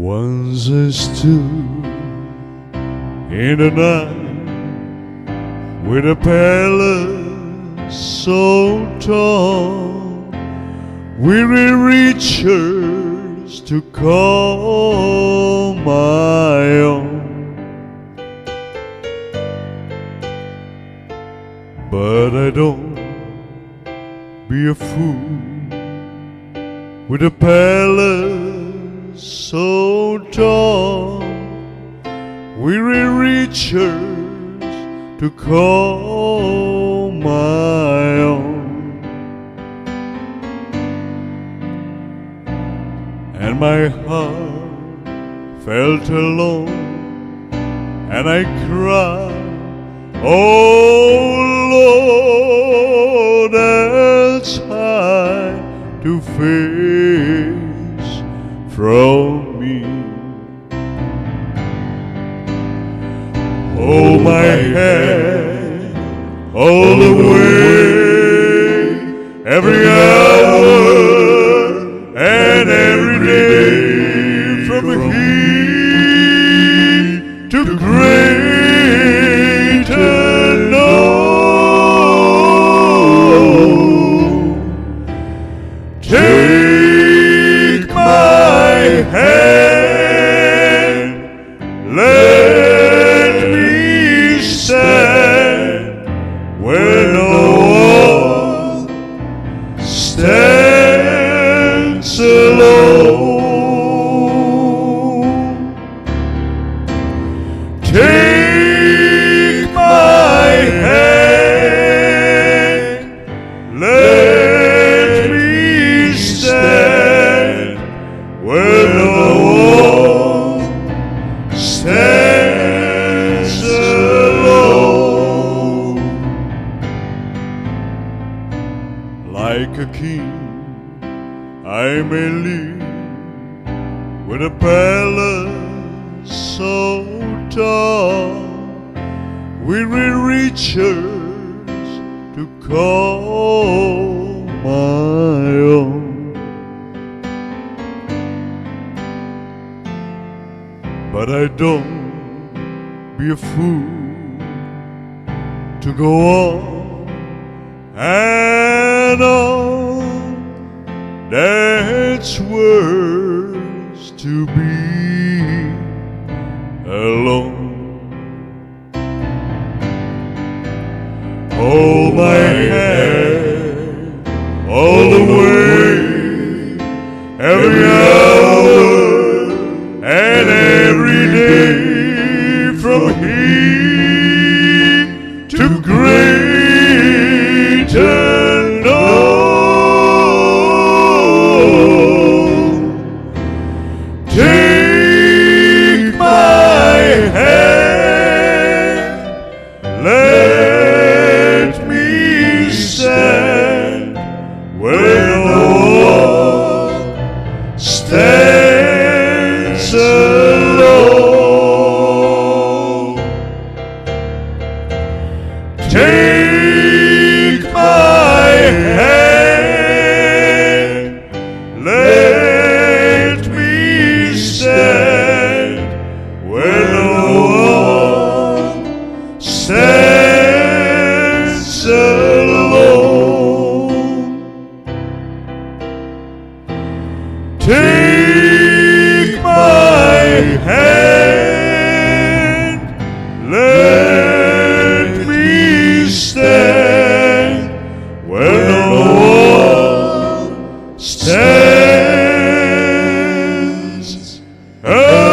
Once I stood in the night with a palace so tall, weary reachers to call my own. But I don't be a fool with a palace so tall, weary reachers to call my own. And my heart felt alone, and I cried, oh Lord, that's high to face from me. Hold my hand all the way, every hour and every day, from here to greater known. Take my hand, let me stand where no one stands alone. Take my hand, let me stand where no one stands alone. Like a king, I may live with a palace so tall, weary reachers to call my own. But I don't be a fool to go on and on. That's worse to be alone. Hold my hand all the way, every hour and every day, from here to greater known. Take my hand, let me stand where no one stands alone. Take my hand, let me stand where no one stands alone. Take my hand, let me stand where no one stands alone.